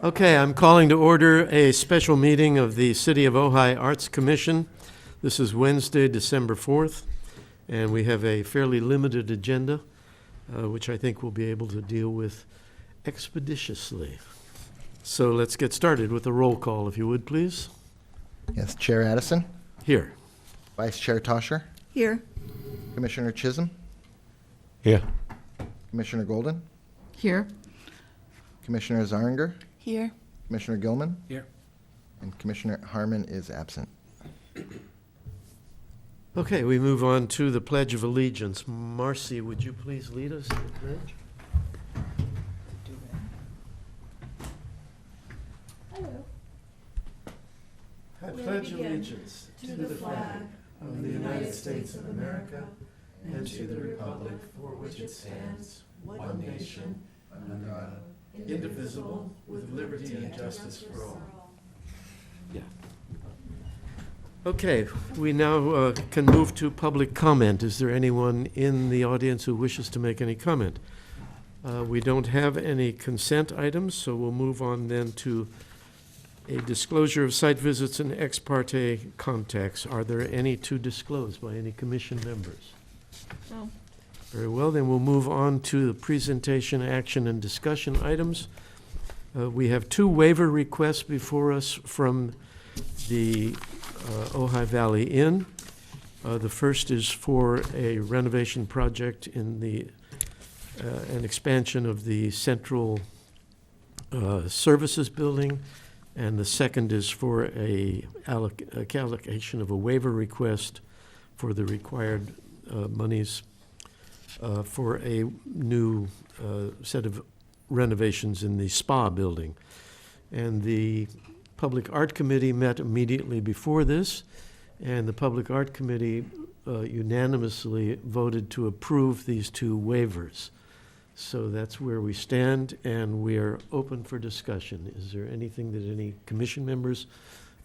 Okay, I'm calling to order a special meeting of the City of Ojai Arts Commission. This is Wednesday, December 4th, and we have a fairly limited agenda, which I think we'll be able to deal with expeditiously. So let's get started with a roll call, if you would, please. Yes, Chair Addison, Here. Vice Chair Tosher, Here. Commissioner Chisholm, Here. Commissioner Golden, Here. Commissioner Zaringer, Here. Commissioner Gilman, Here. and Commissioner Harmon is absent. Okay, we move on to the Pledge of Allegiance. Marcy, would you please lead us in the pledge? Hello. I pledge allegiance to the flag of the United States of America and to the republic for which it stands, one nation, under God, indivisible, with liberty and justice for all. Yeah. Okay, we now can move to public comment. Is there anyone in the audience who wishes to make any comment? We don't have any consent items, so we'll move on then to a disclosure of site visits and ex parte contacts. Are there any to disclose by any commission members? No. Very well, then we'll move on to the presentation, action, and discussion items. We have two waiver requests before us from the Ojai Valley Inn. The first is for a renovation project in the an expansion of the central services building, and the second is for a allocation of a waiver request for the required monies for a new set of renovations in the spa building. And the Public Art Committee met immediately before this, and the Public Art Committee unanimously voted to approve these two waivers. So that's where we stand, and we are open for discussion. Is there anything that any commission members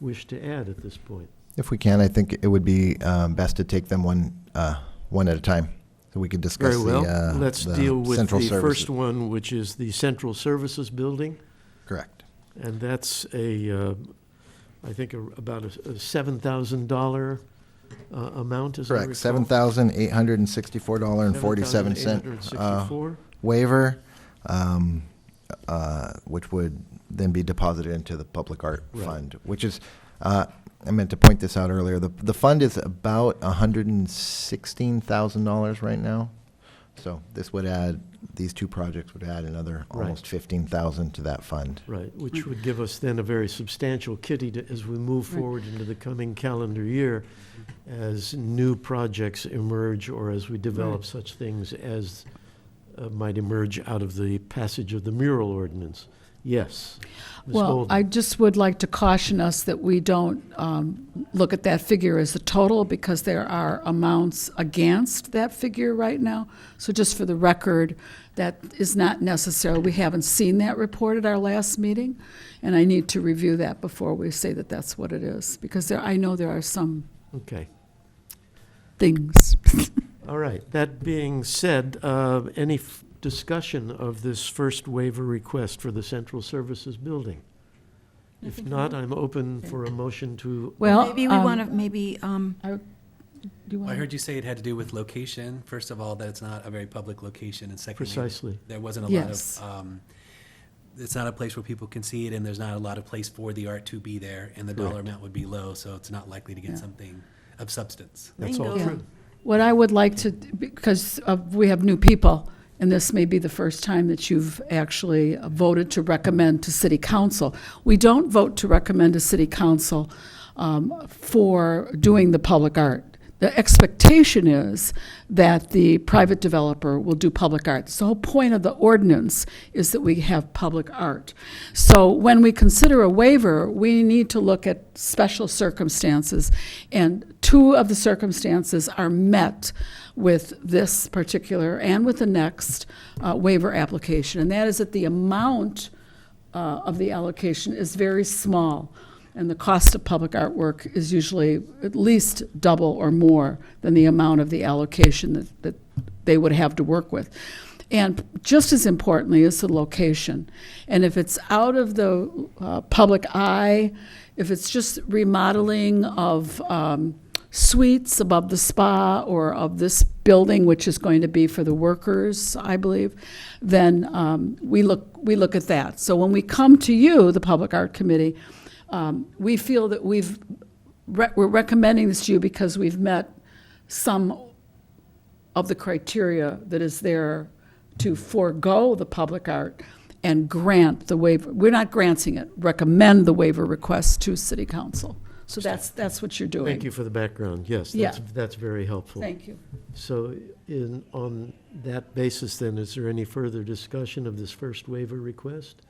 wish to add at this point? If we can, I think it would be best to take them one at a time, so we can discuss Very well. the Let's deal with central the services. first one, which is the central services building. Correct. And that's I think about a $7,000 amount, is Correct. $7,864.47 waiver, which would then be deposited into the Public Art Right. Fund, which is, I meant to point this out earlier, the fund is about $116,000 right now. So this would add, these two projects would add another almost $15,000 to that fund. Right, which would give us then a very substantial kitty as we move forward into the coming calendar year, as new projects emerge or as we develop such things as might emerge out of the passage of the mural ordinance. Yes. Ms. Well, Golden. I just would like to caution us that we don't look at that figure as a total, because there are amounts against that figure right now. So just for the record, that is not necessary. We haven't seen that report at our last meeting, and I need to review that before we say that that's what it is, because I know there are some Okay. things. All right. That being said, any discussion of this first waiver request for the central services building? If not, I'm open for a motion to. Well, Maybe we want to, maybe, do you I want heard you say it had to do with location. First of all, that it's not a very public location, and secondly, Precisely. there wasn't a Yes. lot of, it's not a place where people can see it, and there's not a lot of place for the art to be there, and the dollar Correct. amount would be low, so it's not likely to get Yeah. something of substance. That's all Bingo. true. What I would like to, because we have new people, and this may be the first time that you've actually voted to recommend to City Council. We don't vote to recommend to City Council for doing the public art. The expectation is that the private developer will do public art. So the whole point of the ordinance is that we have public art. So when we consider a waiver, we need to look at special circumstances, and two of the circumstances are met with this particular and with the next waiver application, and that is that the amount of the allocation is very small. And the cost of public artwork is usually at least double or more than the amount of the allocation that they would have to work with. And just as importantly is the location. And if it's out of the public eye, if it's just remodeling of suites above the spa or of this building, which is going to be for the workers, I believe, then we look at that. So when we come to you, the Public Art Committee, we feel that we're recommending this to you because we've met some of the criteria that is there to forego the public art and grant the waiver. We're not granting it, recommend the waiver request to City Council. So that's what you're doing. Thank you for the background. Yes, Yeah. that's very helpful. Thank you. So on that basis, then, is there any further discussion of this first waiver request?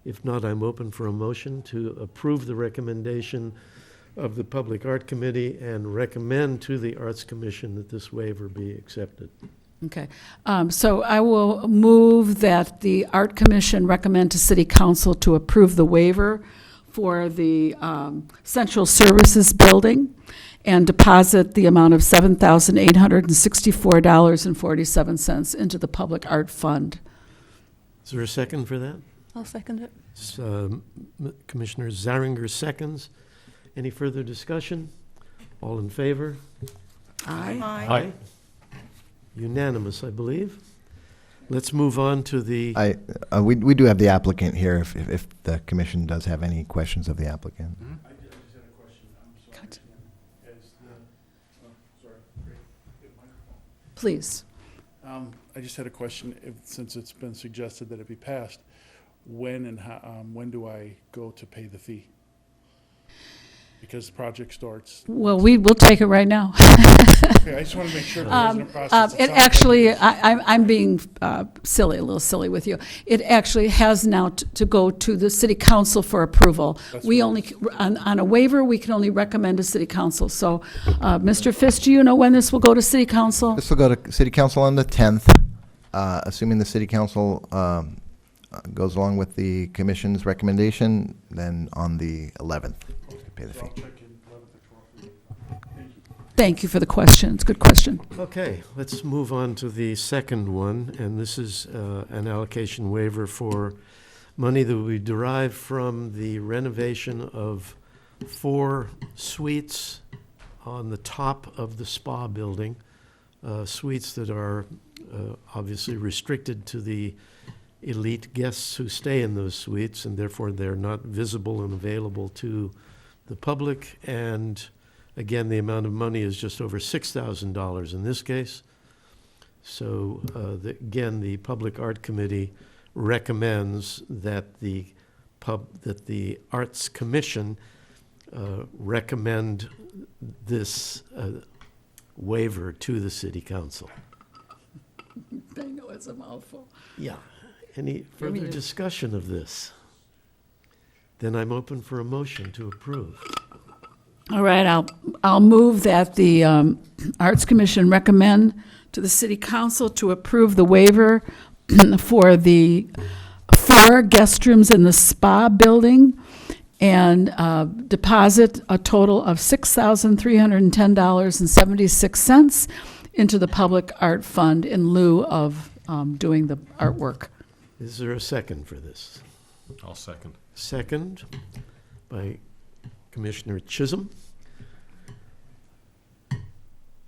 If not, I'm open for a motion to approve the recommendation of the Public Art Committee and recommend to the Arts Commission that this waiver be accepted. Okay. So I will move that the Art Commission recommend to City Council to approve the waiver for the Central Services Building and deposit the amount of $7,864.47 into the Public Art Fund. Is there a second for that? I'll second it. Commissioner Zaringer seconds. Any further discussion? All in favor? Aye. Unanimous, I believe. Let's move on to the, We do have the applicant here if the commission does have any questions of the applicant. I just had a question. I'm sorry. Cut. As the, sorry, great, good microphone. Please. I just had a question, since it's been suggested that it be passed, when and how, when do I go to pay the fee? Because the project starts. Well, we'll take it right now. Okay, I just want to make sure there isn't a process. It actually, I'm being silly, a little silly with you. It actually has now to go to the City Council for approval. We only, on a waiver, we can only recommend to City Council. So, Mr. Fisk, do you know when this will go to City Council? This will go to City Council on the 10th, assuming the City Council goes along with the commission's recommendation, then on the 11th, you can pay the So fee. I'll check in 11th or 12th. Thank you. Thank you for the question. It's a good question. okay, let's move on to the second one, and this is an allocation waiver for money that we derive from the renovation of 4 suites on the top of the spa building, suites that are obviously restricted to the elite guests who stay in those suites, and therefore they're not visible and available to the public. And again, the amount of money is just over $6,000 in this case. So again, the Public Art Committee recommends that the Arts Commission recommend this waiver to the City Council. I know it's a mouthful. Yeah. Any further discussion of this? Then I'm open for a motion to approve. All right, I'll move that the Arts Commission recommend to the City Council to approve the waiver for the 4 guest rooms in the spa building and deposit a total of $6,310.76 into the Public Art Fund in lieu of doing the artwork. Is there a second for this? I'll second. Second by Commissioner Chisholm.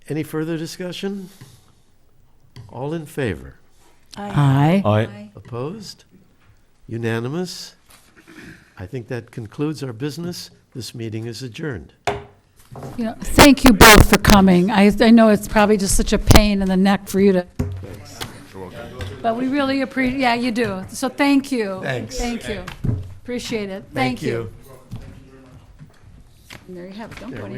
Any further discussion? All in favor? Aye. Aye. Opposed? Unanimous? I think that concludes our business. This meeting is adjourned. You know, thank you both for coming. I know it's probably just such a pain in the neck for you to, but we really appreciate, yeah, you do. So thank you. Thanks. Thank you. Appreciate it. Thank you. you. And there you have it. Don't There go we anywhere.